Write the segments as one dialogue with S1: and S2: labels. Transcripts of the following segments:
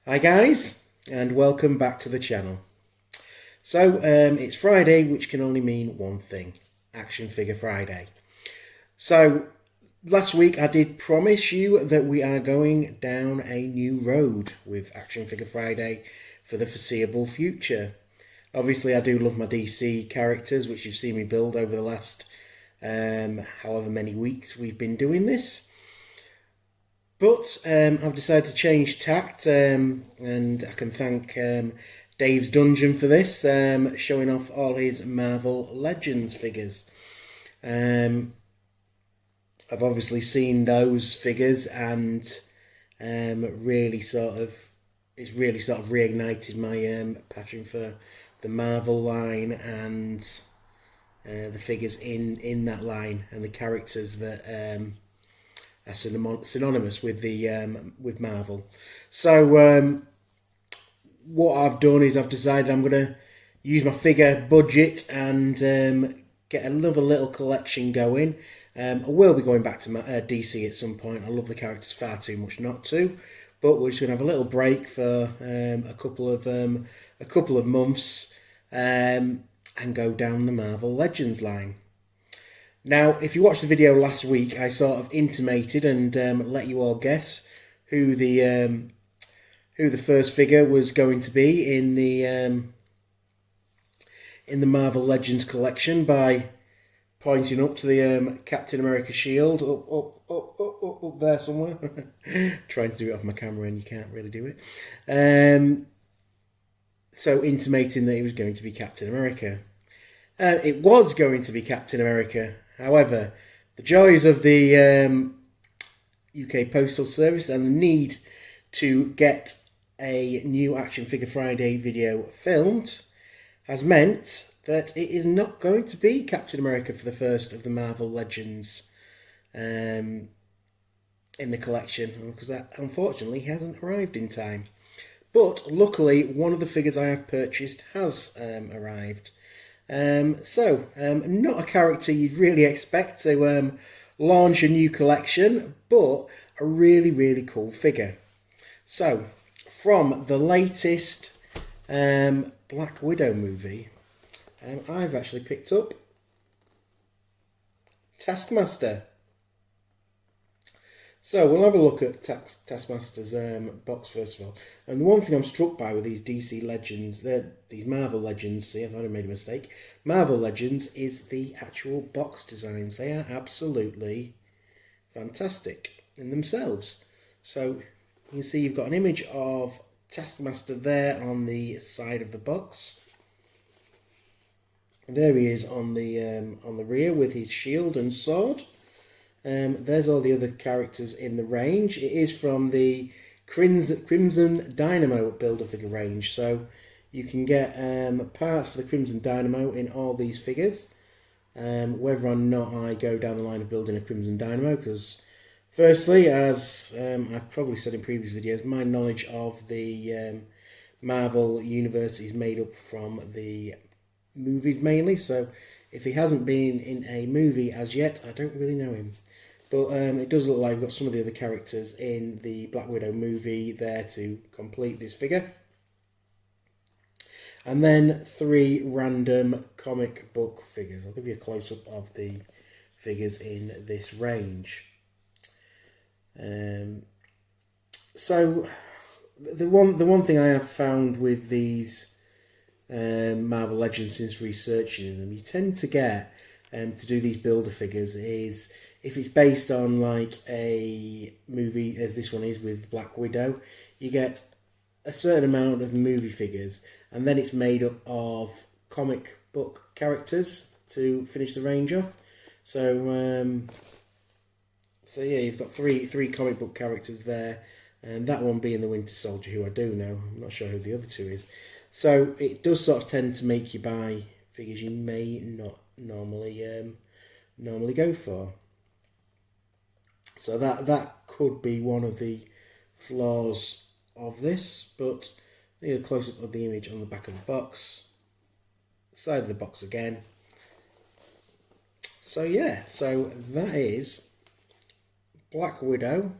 S1: Hi guys, and welcome back to the channel. So it's Friday, which can only mean one thing: Action Figure Friday. So last week I did promise you that we are going down a new road with Action Figure Friday for the foreseeable future. Obviously I do love my DC characters, which you've seen me build over the last however many weeks we've been doing this. But I've decided to change tact, and I can thank Dave's Dungeon for this, showing off all his Marvel Legends figures. I've obviously seen those figures, and it's really sort of reignited my passion for the Marvel line and the figures in that line and the characters that are synonymous with with Marvel. So what I've done is I've decided I'm going to use my figure budget and get another little collection going. I will be going back to DC at some point. I love the characters far too much not to, but we're just going to have a little break for a couple of months and go down the Marvel Legends line. Now, if you watched the video last week, I sort of intimated and let you all guess who the first figure was going to be in the Marvel Legends collection by pointing up to the Captain America shield up there somewhere. Trying to do it off my camera and you can't really do it. So intimating that he was going to be Captain America. It was going to be Captain America. However, the joys of the UK Postal Service and the need to get a new Action Figure Friday video filmed has meant that it is not going to be Captain America for the first of the Marvel Legends in the collection, because that unfortunately hasn't arrived in time. But luckily, one of the figures I have purchased has arrived. Not a character you'd really expect to launch a new collection, but a really, really cool figure. So, from the latest Black Widow movie, I've actually picked up Taskmaster. So we'll have a look at Taskmaster's box first of all. And the one thing I'm struck by with these DC Legends, these Marvel Legends, see I've already made a mistake, Marvel Legends, is the actual box designs. They are absolutely fantastic in themselves. So you can see you've got an image of Taskmaster there on the side of the box. And there he is on the rear with his shield and sword. There's all the other characters in the range. It is from the Crimson Dynamo Build-A-Figure range, so you can get parts for the Crimson Dynamo in all these figures. Whether or not I go down the line of building a Crimson Dynamo, because firstly, as I've probably said in previous videos, my knowledge of the Marvel universe is made up from the movies mainly, so if he hasn't been in a movie as yet, I don't really know him. But it does look like we've got some of the other characters in the Black Widow movie there to complete this figure. And then 3 random comic book figures. I'll give you a close-up of the figures in this range. So the one thing I have found with these Marvel Legends since researching them, you tend to get to do these builder figures is if it's based on like a movie as this one is with Black Widow, you get a certain amount of the movie figures and then it's made up of comic book characters to finish the range off. So yeah, you've got three comic book characters there, and that one being the Winter Soldier, who I do know. I'm not sure who the other 2 is. So it does sort of tend to make you buy figures you may not normally go for. So that could be one of the flaws of this, but here's a close-up of the image on the back of the box, side of the box again. So yeah, so that is Black Widow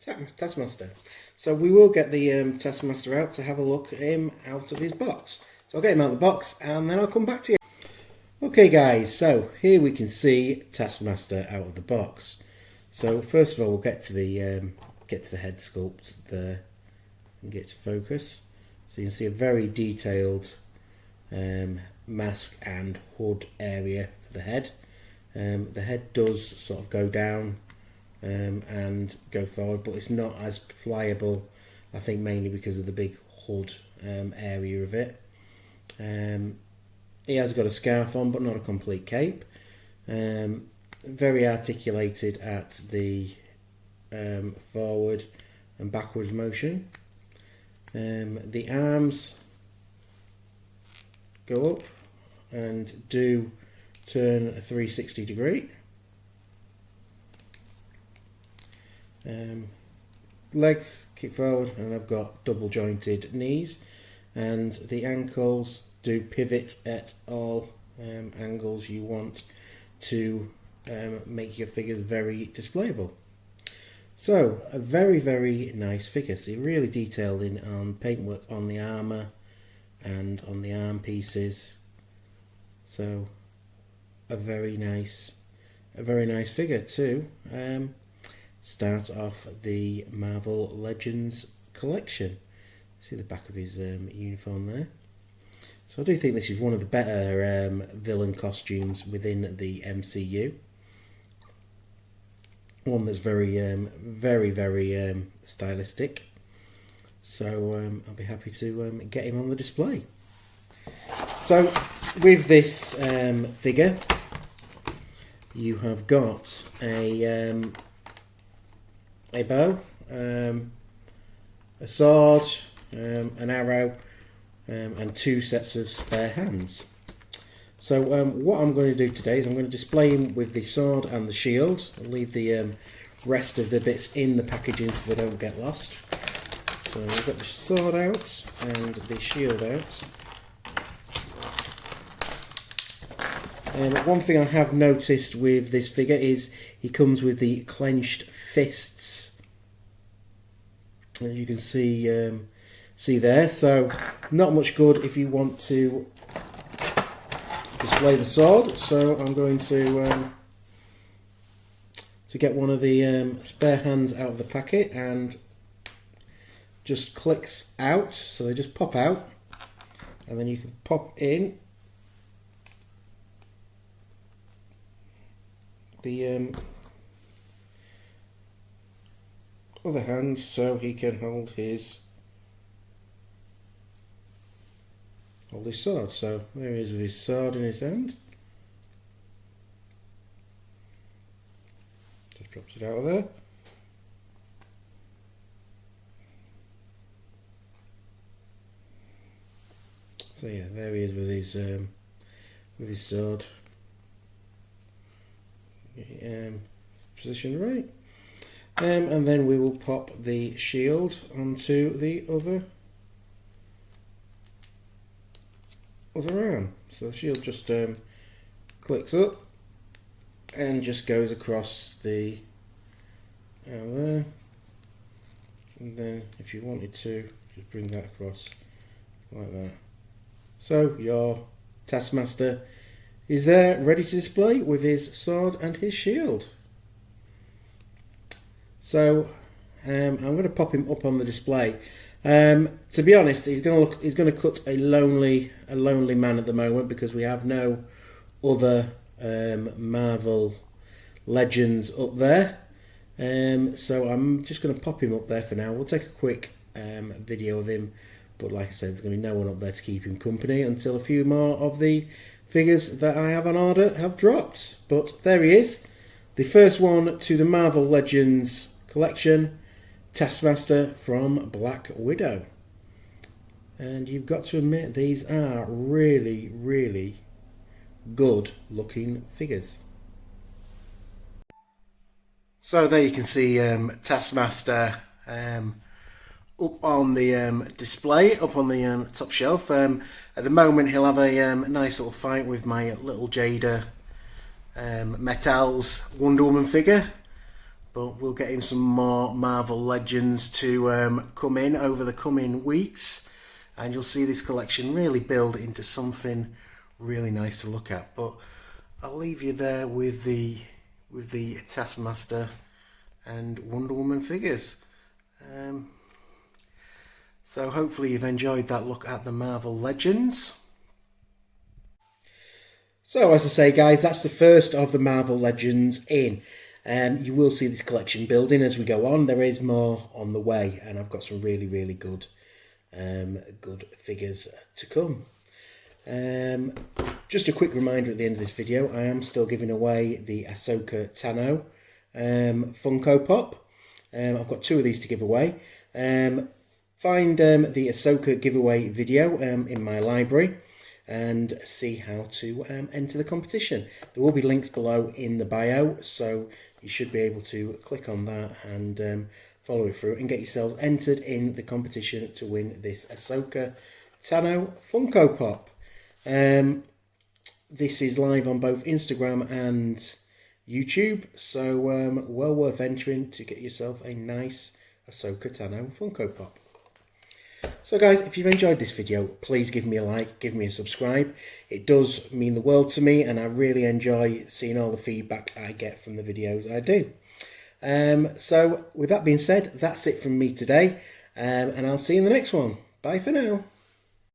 S1: Taskmaster. So we will get the Taskmaster out to have a look at him out of his box. So I'll get him out of the box and then I'll come back to you. Okay guys, so here we can see Taskmaster out of the box. So first of all, we'll get to the head sculpt there and get to focus. So you can see a very detailed mask and hood area for the head. The head does sort of go down and go forward, but it's not as pliable, I think, mainly because of the big hood area of it. He has got a scarf on, but not a complete cape. Very articulated at the forward and backwards motion. The arms go up and do turn a 360 degree. Legs kick forward, and I've got double jointed knees, and the ankles do pivot at all angles you want to make your figures very displayable. So a very, very nice figure. So really detailed in on paintwork on the armour and on the arm pieces. So a very nice figure too. Start off the Marvel Legends collection. See the back of his uniform there. So I do think this is one of the better villain costumes within the MCU. One that's very, very stylistic. So I'll be happy to get him on the display. So with this figure, you have got a bow, a sword, an arrow, and two sets of spare hands. So what I'm going to do today is I'm going to display him with the sword and the shield. I'll leave the rest of the bits in the packaging so they don't get lost. So we've got the sword out and the shield out. One thing I have noticed with this figure is he comes with the clenched fists, as you can see there. So not much good if you want to display the sword. So I'm going to get one of the spare hands out of the packet, and just clicks out, so they just pop out, and then you can pop in the other hand so he can hold his sword. So there he is with his sword in his hand. Just drops it out of there. So yeah, there he is with his sword. Position right. And then we will pop the shield onto the other arm. So the shield just clicks up and just goes across the arm there. And then if you wanted to, just bring that across like that. So your Taskmaster is there ready to display with his sword and his shield. So I'm going to pop him up on the display. To be honest, he's going to cut a lonely man at the moment, because we have no other Marvel Legends up there. So I'm just going to pop him up there for now. We'll take a quick video of him, but like I said, there's going to be no one up there to keep him company until a few more of the figures that I have on order have dropped. But there he is, the first one to the Marvel Legends collection, Taskmaster from Black Widow. And you've got to admit, these are really, really good looking figures. So there you can see Taskmaster up on the display, up on the top shelf. At the moment he'll have a nice little fight with my little Jada Metals Wonder Woman figure, but we'll get him some more Marvel Legends to come in over the coming weeks, and you'll see this collection really build into something really nice to look at. But I'll leave you there with the Taskmaster and Wonder Woman figures. So hopefully you've enjoyed that look at the Marvel Legends. So as I say, guys, that's the first of the Marvel Legends in. You will see this collection building as we go on. There is more on the way, and I've got some really, really good figures to come. Just a quick reminder at the end of this video, I am still giving away the Ahsoka Tano Funko Pop. I've got 2 of these to give away. Find the Ahsoka giveaway video in my library and see how to enter the competition. There will be links below in the bio, so you should be able to click on that and follow it through and get yourselves entered in the competition to win this Ahsoka Tano Funko Pop. This is live on both Instagram and YouTube, so well worth entering to get yourself a nice Ahsoka Tano Funko Pop. So guys, if you've enjoyed this video, please give me a like, give me a subscribe. It does mean the world to me, and I really enjoy seeing all the feedback I get from the videos I do. So with that being said, that's it from me today, and I'll see you in the next one. Bye for now.